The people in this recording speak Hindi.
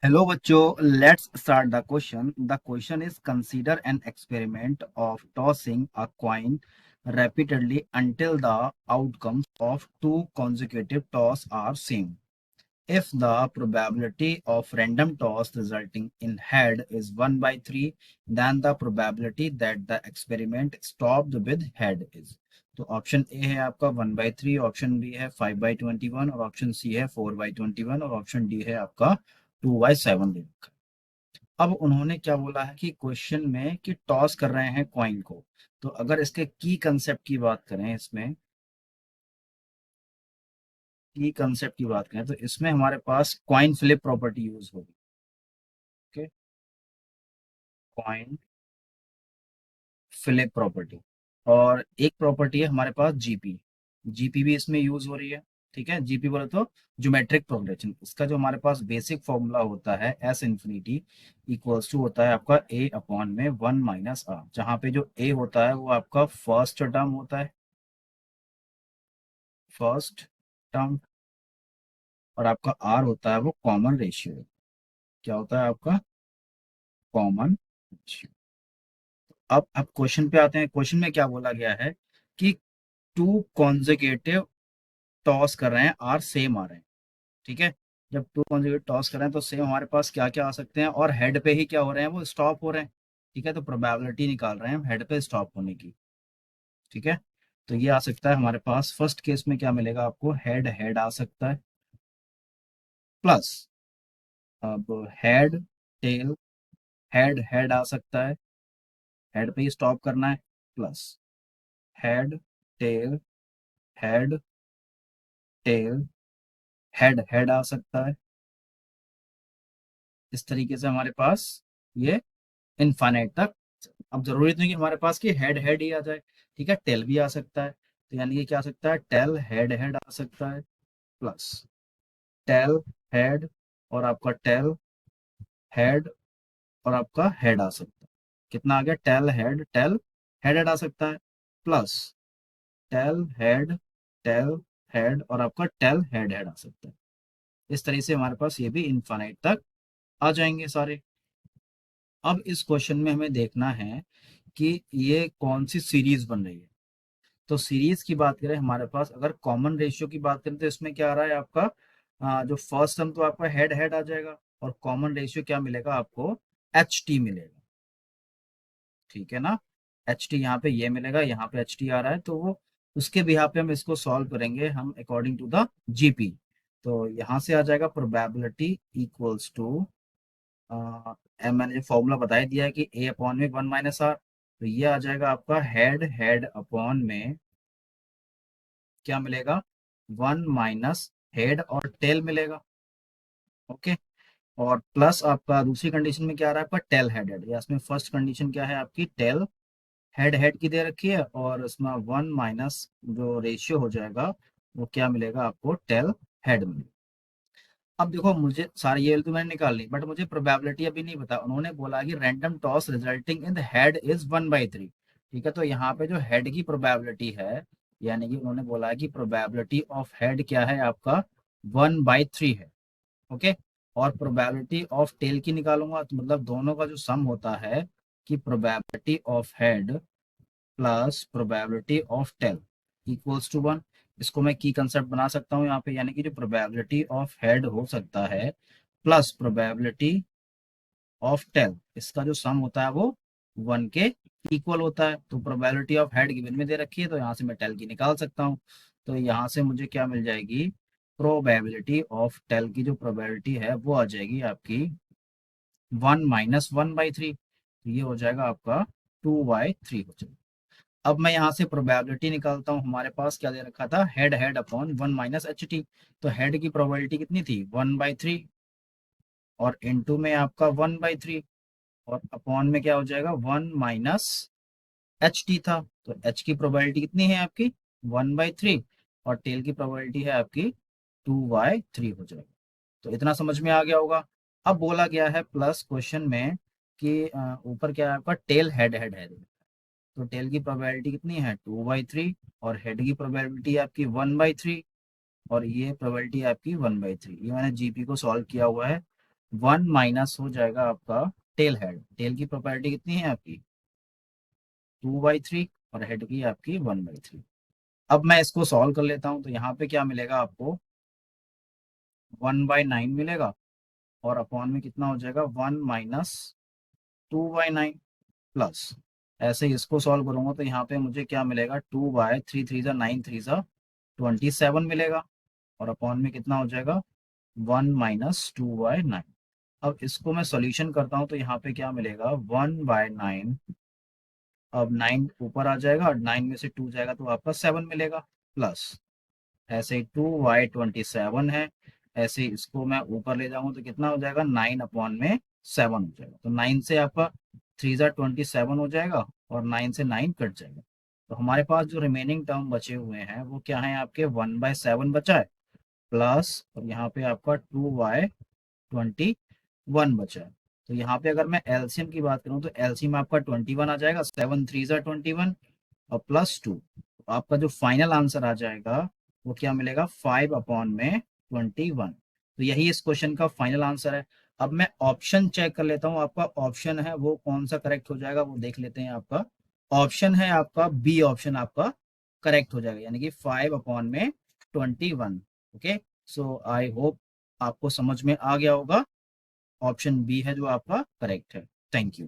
हेलो बच्चों, let's start the question. The question is consider an experiment of tossing a coin repeatedly until the outcomes of two consecutive toss are same. If the probability of random toss resulting in head is 1 by 3, then the probability that the experiment stopped with head is. तो ऑप्शन ए है आपका 1/3, ऑप्शन बी है 5/21 और ऑप्शन सी है 4/21 और ऑप्शन डी है आपका 2/7 दे रखा है. अब उन्होंने क्या बोला है कि क्वेश्चन में कि टॉस कर रहे हैं कॉइन को. तो अगर इसके की कंसेप्ट की बात करें, इसमें की कंसेप्ट की बात करें तो इसमें हमारे पास कॉइन फ्लिप प्रॉपर्टी यूज होगी. Okay, coin flip property. और एक प्रॉपर्टी है हमारे पास जीपी. जीपी भी इसमें यूज हो रही है. ठीक है, जीपी बोले तो ज्योमेट्रिक प्रोग्रेशन. इसका जो हमारे पास बेसिक फॉर्मूला होता है एस इन्फिनिटी इक्वल्स टू होता है आपका ए अपॉन में 1 - आर, जहाँ पे जो ए होता है वो आपका फर्स्ट टर्म होता है, फर्स्ट टर्म. और आपका आर होता है वो कॉमन रेशियो. क्या होता है आपका कॉमन रेशियो. अब क्वेश्चन पे आते हैं. क्वेश्चन में क्या बोला गया है कि टू कॉन्जिक्यूटिव टॉस कर रहे हैं, आर सेम आ रहे हैं. ठीक है, जब टू कॉन्जिक्यूटिव टॉस कर रहे हैं तो सेम हमारे पास क्या क्या आ सकते हैं, और हेड पे ही क्या हो रहे हैं, वो स्टॉप हो रहे हैं. ठीक है, तो प्रोबेबिलिटी निकाल रहे हैं हम हेड पे स्टॉप होने की. ठीक है, तो ये आ सकता है हमारे पास. फर्स्ट केस में क्या मिलेगा आपको, हेड हेड आ सकता है, प्लस अब हेड टेल, हेड हेड आ सकता है, हेड पे ही स्टॉप करना है, plus head tail, head tail, head head आ सकता है. इस तरीके से हमारे पास ये इनफाइनाइट तक. अब जरूरी नहीं कि हमारे पास कि हेड हेड ही आ जाए. ठीक है, टेल भी आ सकता है. तो यानी कि क्या आ सकता है, टेल हेड हेड आ सकता है, प्लस टेल हेड और आपका टेल हेड और आपका हेड आ सकता है. कितना आ गया, टेल हेड हेड आ सकता है, प्लस टेल हेड और आपका टेल हेड हेड आ सकता है. इस तरह से हमारे पास ये भी इनफाइनाइट तक आ जाएंगे सारे. अब इस क्वेश्चन में हमें देखना है कि ये कौन सी सीरीज बन रही है. तो सीरीज की बात करें हमारे पास, अगर कॉमन रेशियो की बात करें तो इसमें क्या आ रहा है आपका, जो फर्स्ट टर्म तो आपका हेड हेड आ जाएगा, और कॉमन रेशियो क्या मिलेगा आपको, एच टी मिलेगा. ठीक है ना, एच टी यहाँ पे ये मिलेगा, यहाँ पे एच टी आ रहा है, तो वो उसके बिहाफ पे हम इसको सॉल्व करेंगे हम अकॉर्डिंग टू द जीपी. तो यहाँ से आ जाएगा प्रोबेबिलिटी इक्वल्स टू, मैंने जो फॉर्मूला बता ही दिया है कि ए अपॉन में 1 - आर. तो ये आ जाएगा आपका हेड हेड अपॉन में क्या मिलेगा, 1 - हेड और टेल मिलेगा. ओके, और प्लस आपका दूसरी कंडीशन में क्या आ रहा है आपका, टेल हेड हेड. या इसमें फर्स्ट कंडीशन क्या है आपकी, टेल हेड हेड की दे रखी है, और इसमें 1 - जो रेशियो हो जाएगा वो क्या मिलेगा आपको, टेल हेड मिलेगा. अब देखो, मुझे सारी ये तो मैंने निकाल ली, बट मुझे प्रोबेबिलिटी अभी नहीं पता. उन्होंने बोला कि random toss resulting in the head is 1/3. ठीक है, तो यहाँ पे जो हेड की प्रोबेबिलिटी है, यानी कि उन्होंने बोला है कि प्रोबेबिलिटी ऑफ हेड क्या है आपका, 1/3 है. ओके, और प्रोबेबिलिटी ऑफ टेल की निकालूंगा तो मतलब दोनों का जो सम होता है कि probability of head plus probability of tail equals to 1. इसको मैं की कंसेप्ट बना सकता हूँ यहाँ पे, यानी कि जो प्रोबेबिलिटी ऑफ हेड हो सकता है प्लस प्रोबेबिलिटी ऑफ टेल, इसका जो सम होता है वो 1 के इक्वल होता है. तो प्रोबेबिलिटी ऑफ हेड गिवन में दे रखी है, तो यहाँ से मैं टेल की निकाल सकता हूँ. तो यहाँ से मुझे क्या मिल जाएगी, प्रोबेबिलिटी ऑफ टेल की जो प्रोबेबिलिटी है वो आ जाएगी आपकी 1 - 1/3. तो ये हो जाएगा आपका 2/3 हो जाएगा. अब मैं यहाँ से प्रोबेबिलिटी निकालता हूँ. हमारे पास क्या दे रखा था, head head upon 1 - H T. तो हेड की प्रोबेबिलिटी कितनी थी, 1/3, और इनटू में आपका 1/3, और अपॉन में क्या हो जाएगा, 1 - एच टी था. तो एच की प्रोबेबिलिटी कितनी है आपकी, 1/3, और टेल की प्रोबेबिलिटी है आपकी 2/3 हो जाएगा. तो इतना समझ में आ गया होगा. अब बोला गया है प्लस क्वेश्चन में कि ऊपर क्या है आपका, टेल हेड हेड है. तो टेल की प्रोबेबिलिटी कितनी है, 2/3, और हेड की प्रोबेबिलिटी आपकी 1/3, और ये प्रोबेबिलिटी आपकी 1/3. ये मैंने जीपी को सॉल्व किया हुआ है. वन माइनस हो जाएगा आपका टेल हेड। टेल की प्रॉपर्टी कितनी है आपकी 2/3 और हेड की आपकी 1/3। अब मैं इसको सॉल्व कर लेता हूँ, तो यहाँ पे क्या मिलेगा आपको 1/9 मिलेगा और अपॉन में कितना हो जाएगा 1 - 2/9 प्लस, ऐसे ही इसको सॉल्व करूंगा तो यहाँ पे मुझे क्या मिलेगा 2/3 3 ज़ा 9 3 ज़ा 27 मिलेगा और अपॉन में कितना हो जाएगा 1 - 2/9। अब इसको मैं सॉल्यूशन करता हूँ तो यहाँ पे क्या मिलेगा 1/9। अब 9 ऊपर आ जाएगा और 9 में से 2 जाएगा तो आपका 7 मिलेगा प्लस, ऐसे ही 2/27 है। ऐसे ही इसको मैं ऊपर ले जाऊंगा तो कितना हो जाएगा 9/7 हो जाएगा। तो 9 से आपका 3 × 27 हो जाएगा और 9 से 9 कट जाएगा। तो हमारे पास जो रिमेनिंग टर्म बचे हुए हैं वो क्या है आपके 1/7 बचा है प्लस, और यहाँ पे आपका 2/21 बचा है। तो यहाँ पे अगर मैं एलसीएम की बात करूँ तो एलसीएम आपका 21 आ जाएगा, 7 × 3 = 21 और +2। आपका जो फाइनल आंसर आ जाएगा वो क्या मिलेगा 5/21। तो यही इस क्वेश्चन का फाइनल आंसर है। अब मैं ऑप्शन चेक कर लेता हूँ, आपका ऑप्शन है वो कौन सा करेक्ट हो जाएगा वो देख लेते हैं। आपका ऑप्शन है आपका बी ऑप्शन आपका करेक्ट हो जाएगा, यानी कि 5/21। ओके, सो आई होप आपको समझ में आ गया होगा। ऑप्शन बी है जो आपका करेक्ट है। Thank you.